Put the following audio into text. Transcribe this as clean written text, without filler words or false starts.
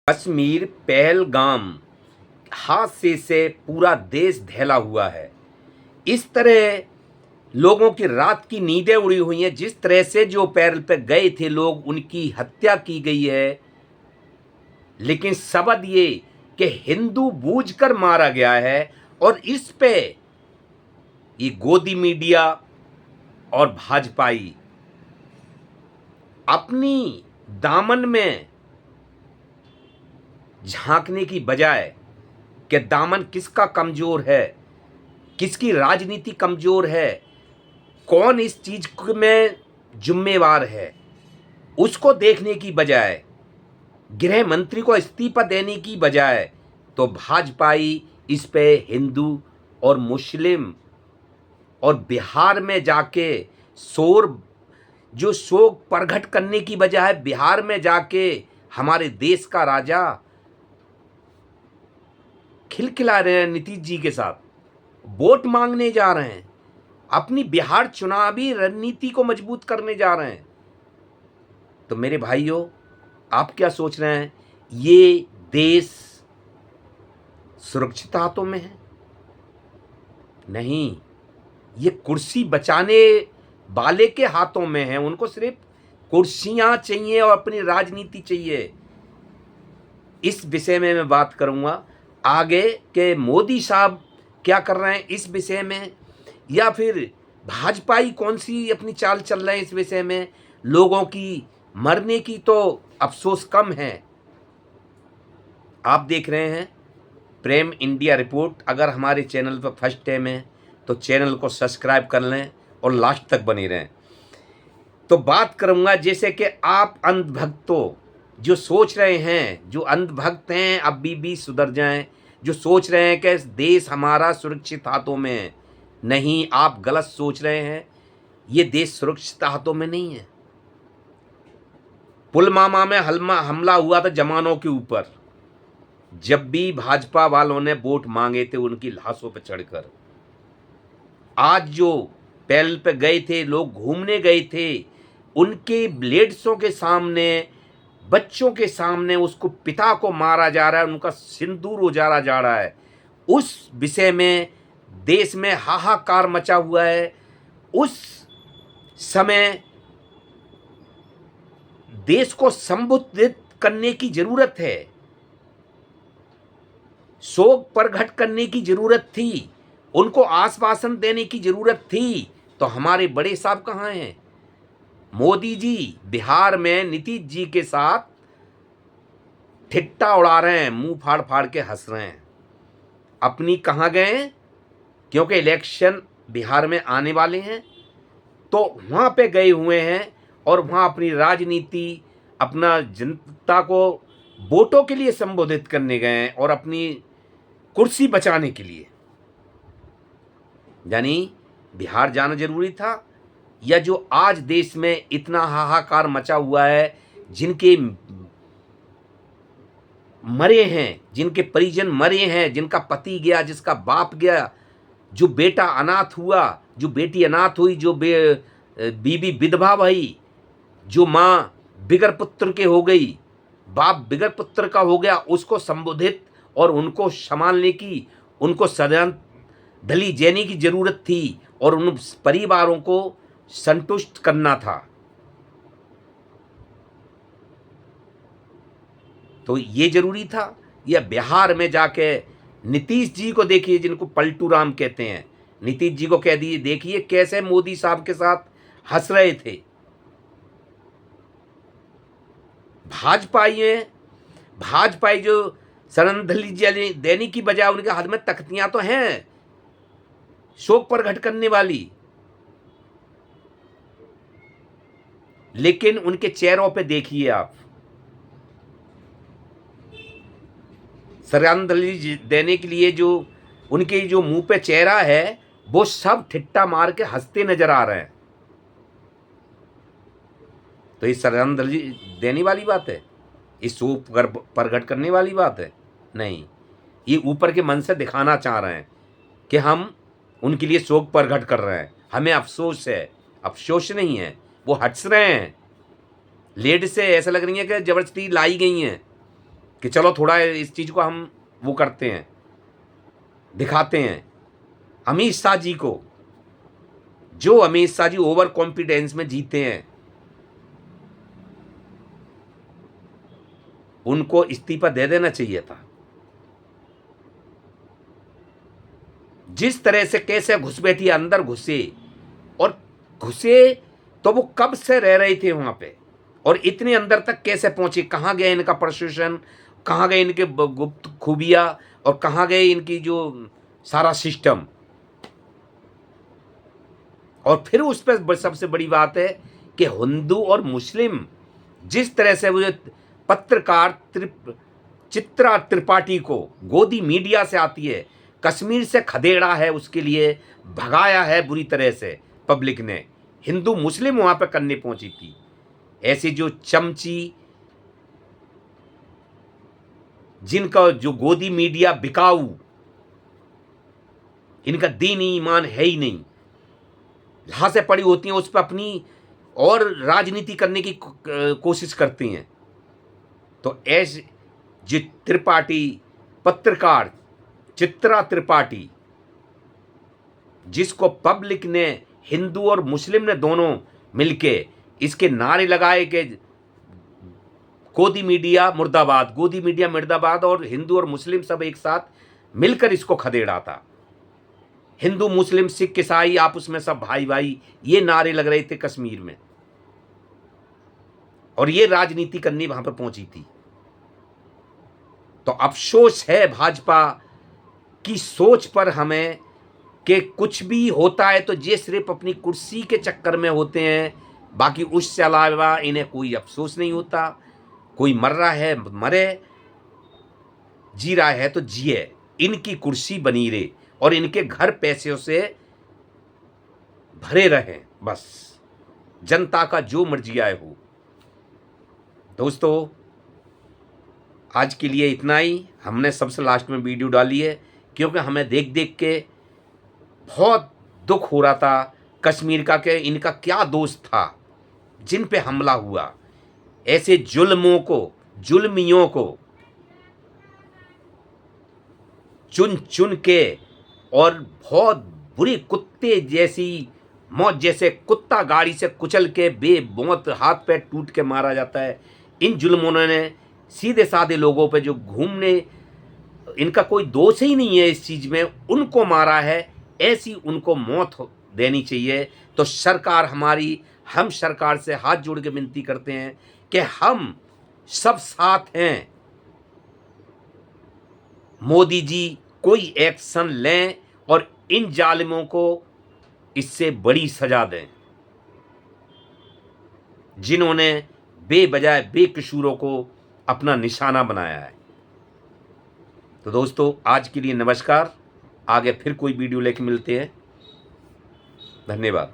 कश्मीर पहलगाम हादसे से पूरा देश दहला हुआ है। इस तरह लोगों की रात की नींदें उड़ी हुई हैं। जिस तरह से जो पैदल पे गए थे लोग, उनकी हत्या की गई है। लेकिन सबद ये कि हिंदू बूझकर मारा गया है। और इस पे ये गोदी मीडिया और भाजपाई अपनी दामन में झांकने की बजाय कि दामन किसका कमजोर है, किसकी राजनीति कमजोर है, कौन इस चीज में जिम्मेवार है, उसको देखने की बजाय, गृह मंत्री को इस्तीफा देने की बजाय, तो भाजपाई इस पे हिंदू और मुस्लिम और बिहार में जाके शोक प्रकट करने की बजाय बिहार में जाके हमारे देश का राजा खिलखिला रहे हैं। नीतीश जी के साथ वोट मांगने जा रहे हैं, अपनी बिहार चुनावी रणनीति को मजबूत करने जा रहे हैं। तो मेरे भाइयों, आप क्या सोच रहे हैं? ये देश सुरक्षित हाथों में है? नहीं, ये कुर्सी बचाने वाले के हाथों में है। उनको सिर्फ कुर्सियां चाहिए और अपनी राजनीति चाहिए। इस विषय में मैं बात करूंगा आगे के मोदी साहब क्या कर रहे हैं इस विषय में, या फिर भाजपाई कौन सी अपनी चाल चल रहे हैं इस विषय में। लोगों की मरने की तो अफसोस कम है। आप देख रहे हैं प्रेम इंडिया रिपोर्ट। अगर हमारे चैनल पर फर्स्ट टाइम है तो चैनल को सब्सक्राइब कर लें और लास्ट तक बने रहें। तो बात करूंगा जैसे कि आप अंधभक्तों जो सोच रहे हैं, जो अंधभक्त हैं, अभी भी सुधर जाएं। जो सोच रहे हैं कि देश हमारा सुरक्षित हाथों में है, नहीं, आप गलत सोच रहे हैं। ये देश सुरक्षित हाथों में नहीं है। पुलवामा में हमला हुआ था जवानों के ऊपर। जब भी भाजपा वालों ने वोट मांगे थे उनकी लाशों पर चढ़कर, आज जो पैदल पे गए थे लोग, घूमने गए थे, उनके ब्लेड्सों के सामने, बच्चों के सामने उसको पिता को मारा जा रहा है, उनका सिंदूर उजाड़ा जा रहा है। उस विषय में देश में हाहाकार मचा हुआ है। उस समय देश को संबोधित करने की जरूरत है, शोक प्रकट करने की जरूरत थी, उनको आश्वासन देने की जरूरत थी। तो हमारे बड़े साहब कहाँ हैं? मोदी जी बिहार में नीतीश जी के साथ ठिट्टा उड़ा रहे हैं, मुंह फाड़ फाड़ के हंस रहे हैं। अपनी कहाँ गए? क्योंकि इलेक्शन बिहार में आने वाले हैं, तो वहाँ पे गए हुए हैं और वहाँ अपनी राजनीति, अपना जनता को वोटों के लिए संबोधित करने गए हैं और अपनी कुर्सी बचाने के लिए। यानी बिहार जाना जरूरी था? या जो आज देश में इतना हाहाकार मचा हुआ है, जिनके मरे हैं, जिनके परिजन मरे हैं, जिनका पति गया, जिसका बाप गया, जो बेटा अनाथ हुआ, जो बेटी अनाथ हुई, जो बीबी विधवा भई, जो माँ बिगर पुत्र के हो गई, बाप बिगर पुत्र का हो गया, उसको संबोधित और उनको संभालने की, उनको श्रद्धांजलि देने की जरूरत थी और उन परिवारों को संतुष्ट करना था। तो ये जरूरी था? या बिहार में जाके नीतीश जी को देखिए, जिनको पलटू राम कहते हैं, नीतीश जी को कह दिए, देखिए कैसे मोदी साहब के साथ हंस रहे थे। भाजपाई जो श्रद्धांजलि देने की बजाय उनके हाथ में तख्तियां तो हैं शोक प्रकट करने वाली, लेकिन उनके चेहरों पे देखिए आप, श्रद्धांजलि देने के लिए जो उनके जो मुंह पे चेहरा है, वो सब ठिट्टा मार के हंसते नजर आ रहे हैं। तो ये श्रद्धांजलि देने वाली बात है? इस शोक प्रकट करने वाली बात है? नहीं, ये ऊपर के मन से दिखाना चाह रहे हैं कि हम उनके लिए शोक प्रकट कर रहे हैं, हमें अफसोस है। अफसोस नहीं है, वो हंस रहे हैं। लेड से ऐसा लग रही है कि जबरदस्ती लाई गई हैं कि चलो थोड़ा इस चीज़ को हम वो करते हैं, दिखाते हैं। अमित शाह जी को, जो अमित शाह जी ओवर कॉन्फिडेंस में जीते हैं, उनको इस्तीफा दे देना चाहिए था। जिस तरह से कैसे घुसपैठी अंदर घुसे, और घुसे तो वो कब से रह रहे थे वहां पे, और इतने अंदर तक कैसे पहुंचे, कहाँ गए इनका प्रशासन, कहाँ गए इनके गुप्त खूबियाँ, और कहाँ गए इनकी जो सारा सिस्टम। और फिर उस पर सबसे बड़ी बात है कि हिंदू और मुस्लिम, जिस तरह से वो पत्रकार चित्रा त्रिपाठी को गोदी मीडिया से आती है, कश्मीर से खदेड़ा है, उसके लिए भगाया है बुरी तरह से पब्लिक ने, हिंदू मुस्लिम वहां पर करने पहुंची थी। ऐसी जो चमची, जिनका जो गोदी मीडिया बिकाऊ, इनका दीनी ईमान है ही नहीं, लाशें पड़ी होती हैं उस पर अपनी और राजनीति करने की कोशिश करती हैं। तो ऐसे जो त्रिपाठी पत्रकार चित्रा त्रिपाठी, जिसको पब्लिक ने, हिंदू और मुस्लिम ने दोनों मिलके इसके नारे लगाए कि गोदी मीडिया मुर्दाबाद, गोदी मीडिया मुर्दाबाद, और हिंदू और मुस्लिम सब एक साथ मिलकर इसको खदेड़ा था। हिंदू मुस्लिम सिख ईसाई आपस में सब भाई भाई, ये नारे लग रहे थे कश्मीर में, और ये राजनीति करनी वहां पर पहुंची थी। तो अफसोस है भाजपा की सोच पर हमें कि कुछ भी होता है तो ये सिर्फ अपनी कुर्सी के चक्कर में होते हैं, बाकी उससे अलावा इन्हें कोई अफसोस नहीं होता। कोई मर रहा है मरे, जी रहा है तो जिए, इनकी कुर्सी बनी रहे और इनके घर पैसों से भरे रहें, बस जनता का जो मर्जी आए हो। दोस्तों, आज के लिए इतना ही। हमने सबसे लास्ट में वीडियो डाली है क्योंकि हमें देख देख के बहुत दुख हो रहा था कश्मीर का, कि इनका क्या दोष था जिन पे हमला हुआ। ऐसे जुल्मों को, जुल्मियों को चुन चुन के, और बहुत बुरी कुत्ते जैसी मौत, जैसे कुत्ता गाड़ी से कुचल के बेमौत हाथ पैर टूट के मारा जाता है, इन जुल्मों ने सीधे साधे लोगों पे जो घूमने, इनका कोई दोष ही नहीं है इस चीज़ में, उनको मारा है। ऐसी उनको मौत देनी चाहिए। तो सरकार हमारी, हम सरकार से हाथ जोड़ के विनती करते हैं कि हम सब साथ हैं, मोदी जी कोई एक्शन लें और इन जालिमों को इससे बड़ी सजा दें जिन्होंने बेबजाय बेकसूरों को अपना निशाना बनाया है। तो दोस्तों, आज के लिए नमस्कार। आगे फिर कोई वीडियो लेके मिलते हैं। धन्यवाद।